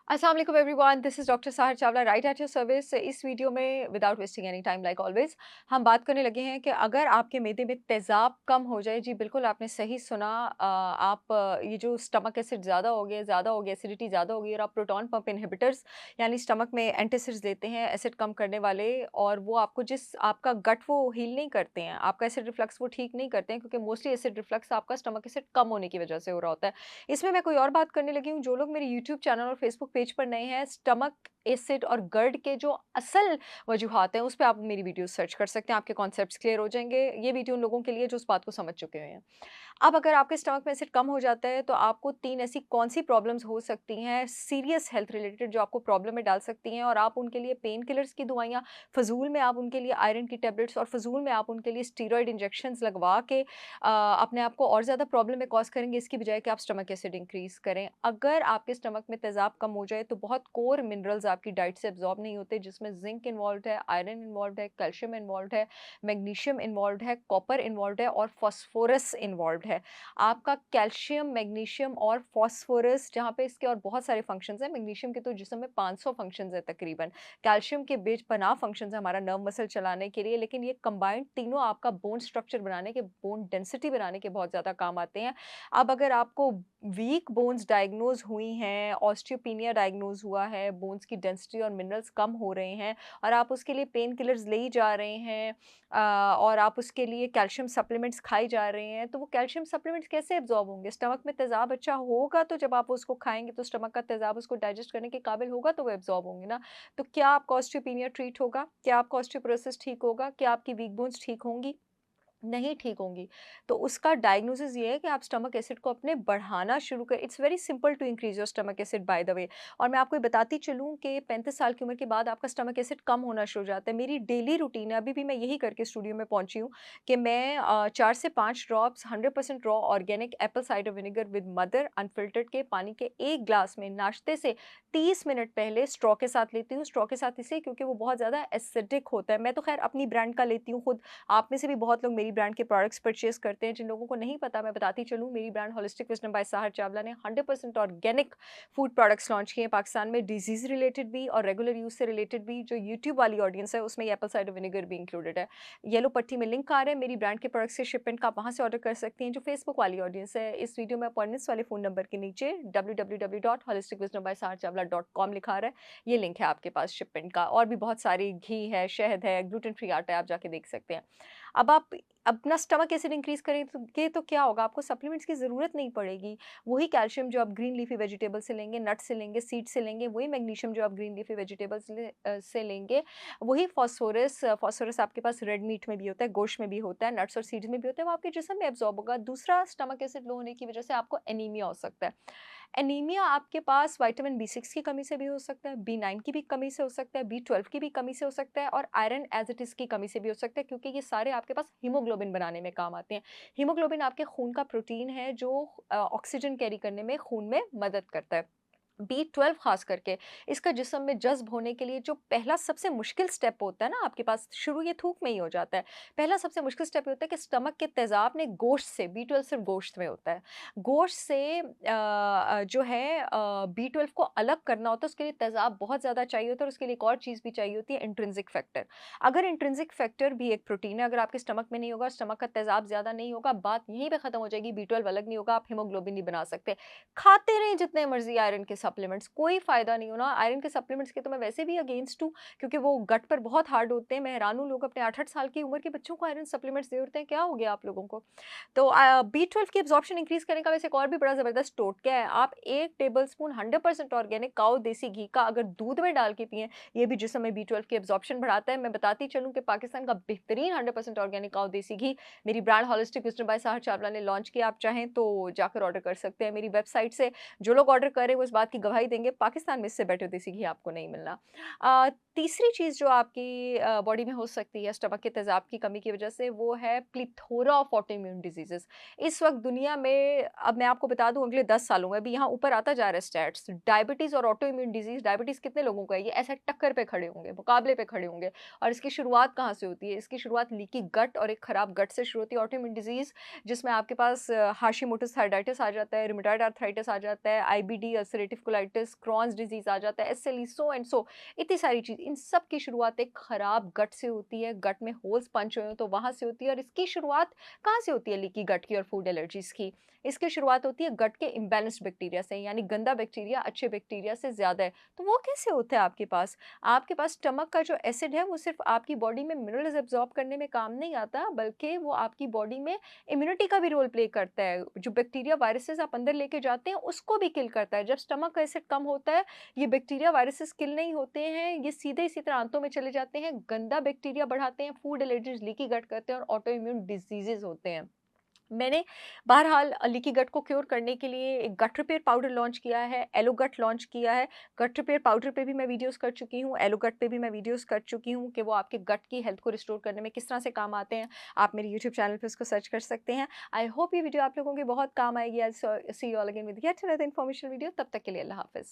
अस्सलाम वालेकुम everyone, this is doctor Sahar Chawla right at your service. इस वीडियो में without wasting any time like always हम बात करने लगे हैं कि अगर आपके मैदे में तेज़ाब कम हो जाए। जी बिल्कुल, आपने सही सुना। ये जो स्टमक एसिड ज़्यादा हो गया, एसिडिटी ज़्यादा हो गई और आप प्रोटॉन पंप इनहिबिटर्स यानी स्टमक में एंटासिड्स लेते हैं एसिड कम करने वाले, और वो आपको जिस आपका गट वो हील नहीं करते हैं, आपका एसिड रिफ्लक्स वो ठीक नहीं करते हैं, क्योंकि मोस्टली एसिड रिफ्लक्स आपका स्टमक एसिड कम होने की वजह से हो रहा होता है। इसमें मैं कोई और बात करने लगी हूँ। जो लोग मेरे यूट्यूब चैनल और फेसबुक पेज पर नए हैं, स्टमक एसिड और गर्ड के जो असल वजूहात हैं, उस पे आप मेरी वीडियो सर्च कर सकते हैं, आपके कॉन्सेप्ट्स क्लियर हो जाएँगे। ये वीडियो उन लोगों के लिए जो उस बात को समझ चुके हुए हैं। अब अगर आपके स्टमक में एसिड कम हो जाता है, तो आपको 3 ऐसी कौन-सी प्रॉब्लम्स हो सकती हैं, सीरियस हेल्थ रिलेटेड, जो आपको प्रॉब्लम में डाल सकती हैं, और आप उनके लिए पेन किलर्स की दवाइयाँ, फ़िज़ूल में आप उनके लिए आयरन की टैबलेट्स और फ़िज़ूल में आप उनके लिए स्टेरॉइड इंजेक्शंस लगवा के अपने आप को और ज़्यादा प्रॉब्लम में कॉज़ करेंगे, इसकी बजाय कि आप स्टमक एसिड इंक्रीज़ करें। अगर आपके स्टमक में तेज़ाब कम हो जाए, तो बहुत कोर मिनरल्स आपकी डाइट से एब्ज़ॉर्ब नहीं होते, जिसमें ज़िंक इन्वॉल्व्ड है, आयरन इन्वॉल्व्ड है, कैल्शियम इन्वॉल्व्ड है, मैग्नीशियम इन्वॉल्व्ड है, कॉपर इन्वॉल्व्ड है और फास्फोरस इन्वॉल्व्ड है। आपका कैल्शियम, मैग्नीशियम और फास्फोरस, जहाँ पे इसके और बहुत सारे फंक्शंस हैं। मैग्नीशियम के तो जिस्म में 500 फंक्शंस हैं तकरीबन। कैल्शियम के बेपनाह फंक्शंस हैं हमारा नर्व मसल चलाने के लिए, लेकिन ये कंबाइंड तीनों आपका बोन स्ट्रक्चर बनाने के, बोन डेंसिटी बनाने के बहुत ज़्यादा काम आते हैं। अब अगर आपको वीक बोन्स डायग्नोज़ हुई हैं, ऑस्टियोपिनिया डायग्नोज़ हुआ है, बोन्स की डेंसिटी और मिनरल्स कम हो रहे हैं, और आप उसके लिए पेन किलर्स ले ही जा रहे हैं, और आप उसके लिए कैल्शियम सप्लीमेंट्स खाए जा रहे हैं, तो वो कैल्शियम सप्लीमेंट्स कैसे एब्ज़ॉर्ब होंगे? स्टमक में तेज़ाब अच्छा होगा, तो जब आप उसको खाएँगे तो स्टमक का तेज़ाब उसको डाइजेस्ट करने के काबिल होगा, तो वो एब्ज़ॉर्ब होंगे ना। तो क्या आपका ऑस्टियोपिनिया ट्रीट होगा? क्या आपका ऑस्टियोपोरोसिस ठीक होगा? क्या आपकी वीक बोन्स ठीक होंगी? नहीं ठीक होंगी। तो उसका डायग्नोसिस ये है कि आप स्टमक एसिड को अपने बढ़ाना शुरू करें। It's very simple to increase your stomach acid by the way. और मैं आपको ये बताती चलूँ कि 35 साल की उम्र के बाद आपका स्टमक एसिड कम होना शुरू हो जाता है। मेरी डेली रूटीन है, अभी भी मैं यही करके स्टूडियो में पहुँची हूँ, कि मैं 4 से 5 drops 100% raw organic Apple cider vinegar with mother unfiltered के पानी के 1 ग्लास में नाश्ते से 30 मिनट पहले स्ट्रॉ के साथ लेती हूँ। स्ट्रॉ के साथ इसलिए क्योंकि वो बहुत ज़्यादा एसिडिक होता है। मैं तो ख़ैर अपनी ब्रांड का लेती हूँ खुद। आप में से भी बहुत लोग मेरी ब्रांड के प्रोडक्ट्स परचेज़ करते हैं। जिन लोगों को नहीं पता, मैं बताती चलूँ, मेरी brand holistic wisdom by Sahar Chawla ने 100% ऑर्गेनिक फूड प्रोडक्ट्स लॉन्च किए हैं पाकिस्तान में, डिज़ीज़ रिलेटेड भी और रेगुलर यूज़ से रिलेटेड भी। जो यूट्यूब वाली ऑडियंस है, उसमें ये एप्पल साइडर विनेगर भी इंक्लूडेड है। येलो पट्टी में लिंक आ रहा है मेरी ब्रांड के प्रोडक्ट्स के शिपमेंट का, आप वहाँ से ऑर्डर कर सकती हैं। जो फेसबुक वाली ऑडियंस है, इस वीडियो में अपॉइंटमेंट्स वाले फ़ोन नंबर के नीचे www.holisticwisdombysaharchavla.com लिखा आ रहा है। ये लिंक है आपके पास शिपमेंट का। और भी बहुत सारी घी है, शहद है, ग्लूटेन फ्री आटा है, आप जाके देख सकते हैं। अब आप अपना स्टमक एसिड इंक्रीज़ करेंगे तो क्या होगा? आपको सप्लीमेंट्स की ज़रूरत नहीं पड़ेगी। वही कैल्शियम जो आप ग्रीन लीफ़ी वेजिटेबल से लेंगे, नट से लेंगे, सीड से लेंगे, वही मैग्नीशियम जो आप ग्रीन लीफ़ी वेजिटेबल्स से लेंगे, वही फ़ॉस्फ़ोरस आपके पास रेड मीट में भी होता है, गोश्त में भी होता है, नट्स और सीड्स में भी होता है, वो आपके जिस्म में एब्ज़ॉर्ब होगा। दूसरा, स्टमक एसिड लो होने की वजह से आपको एनीमिया हो सकता है। एनीमिया आपके पास विटामिन बी6 की कमी से भी हो सकता है, बी9 की भी कमी से हो सकता है, बी12 की भी कमी से हो सकता है, और आयरन एज़ इट इज़ की कमी से भी हो सकता है, क्योंकि ये सारे आपके पास हीमोग्लोबिन बनाने में काम आते हैं। हीमोग्लोबिन आपके खून का प्रोटीन है, जो ऑक्सीजन कैरी करने में खून में मदद करता है। बी12 ख़ास करके इसका जिस्म में जज़्ब होने के लिए जो पहला सबसे मुश्किल स्टेप होता है ना, आपके पास शुरू ये थूक में ही हो जाता है। पहला सबसे मुश्किल स्टेप ये होता है कि स्टमक के तेज़ाब ने गोश्त से, बी12 सिर्फ़ गोश्त में होता है। गोश्त से जो है बी12 को अलग करना होता है, उसके लिए तेज़ाब बहुत ज़्यादा चाहिए होता है, और उसके लिए एक और चीज़ भी चाहिए होती है, इंट्रिंसिक फैक्टर। अगर इंट्रिंसिक फैक्टर भी एक प्रोटीन है, अगर आपके स्टमक में नहीं होगा, स्टमक का तेज़ाब ज़्यादा नहीं होगा, बात यहीं पे ख़त्म हो जाएगी, बी12 अलग नहीं होगा, आप हीमोग्लोबिन नहीं बना सकते। खाते रहें जितने मर्ज़ी आयरन के सप्लीमेंट्स, कोई फ़ायदा नहीं होना। आयरन के सप्लीमेंट्स के तो मैं वैसे भी अगेंस्ट हूँ, क्योंकि वो गट पर बहुत हार्ड होते हैं। मैं हैरान हूँ, लोग अपने 8-8 साल की उम्र के बच्चों को आयरन सप्लीमेंट्स दे देते हैं, क्या हो गया आप लोगों को? तो बी12 की एब्ज़ॉर्प्शन इंक्रीज़ करने का वैसे एक और भी बड़ा ज़बरदस्त टोटका है। आप 1 टेबलस्पून 100% ऑर्गेनिक काऊ देसी घी का अगर दूध में डाल के पिएँ, ये भी जिस्म में बी12 की एब्ज़ॉर्प्शन बढ़ाता है। मैं बताती चलूँ कि पाकिस्तान का बेहतरीन 100% ऑर्गेनिक काऊ देसी घी मेरी brand holistic wisdom by Sahar Chawla ने लॉन्च किया। आप चाहें तो जाकर ऑर्डर कर सकते हैं मेरी वेबसाइट से। जो लोग ऑर्डर कर रहे हैं वो इस बात की गवाही देंगे, पाकिस्तान में इससे बेटर देसी घी आपको नहीं मिलना। तीसरी चीज़ जो आपकी बॉडी में हो सकती है स्टमक के तेज़ाब की कमी की वजह से, वो है प्लीथोरा ऑफ ऑटोइम्यून डिजीज़ेज़। इस वक़्त दुनिया में, अब मैं आपको बता दूँ, अगले 10 सालों में, अभी यहाँ ऊपर आता जा रहा है स्टैट्स, डायबिटीज़ और ऑटोइम्यून डिजीज़, डायबिटीज़ कितने लोगों को है? ये ऐसे टक्कर पे खड़े होंगे, मुकाबले पे खड़े होंगे। और इसकी शुरुआत कहाँ से होती है? इसकी शुरुआत लीकी गट और एक खराब गट से शुरू होती है। ऑटोइम्यून डिजीज़ जिसमें आपके पास हाशिमोटोस थायराइटिस आ जाता है, रूमेटॉइड आर्थराइटिस आ जाता है, आईबीडी अल्सरेटिव डाइवर्टिकुलाइटिस, क्रॉन्स डिजीज़ आ जाता है, एसएलई, सो एंड सो, इतनी सारी चीज़। इन सब की शुरुआत एक खराब गट से होती है, गट में होल्स पंच हुए हों तो वहाँ से होती है। और इसकी शुरुआत कहाँ से होती है लीकी गट की और फूड एलर्जीज़ की? इसकी शुरुआत होती है गट के इम्बैलेंस्ड बैक्टीरिया से, यानी गंदा बैक्टीरिया अच्छे बैक्टीरिया से ज़्यादा है। तो वो कैसे होता है आपके पास? आपके पास स्टमक का जो एसिड है वो सिर्फ़ आपकी बॉडी में मिनरल्स एब्ज़ॉर्ब करने में काम नहीं आता, बल्कि वो आपकी बॉडी में इम्यूनिटी का भी रोल प्ले करता है। जो बैक्टीरिया, वायरसेस आप अंदर लेके जाते हैं उसको भी किल करता है। जब स्टमक का एसिड कम होता है, ये बैक्टीरिया, वायरसेस किल नहीं होते हैं, ये सीधे इसी तरह आंतों में चले जाते हैं, गंदा बैक्टीरिया बढ़ाते हैं, फूड एलर्जीज़, लीकी गट करते हैं और ऑटो इम्यून डिजीज़ेज़ होते हैं। मैंने बहरहाल लीकी गट को क्योर करने के लिए एक गट रिपेयर पाउडर लॉन्च किया है, एलो गट लॉन्च किया है। गट रिपेयर पाउडर पे भी मैं वीडियोज़ कर चुकी हूँ, एलो गट पे भी मैं वीडियोज़ कर चुकी हूँ कि वो आपके गट की हेल्थ को रिस्टोर करने में किस तरह से काम आते हैं। आप मेरे यूट्यूब चैनल पे उसको सर्च कर सकते हैं। आई होप ये वीडियो आप लोगों के बहुत काम आएगी। I see you all again with yet another information video. तब तक के लिए अल्लाह हाफ़िज़।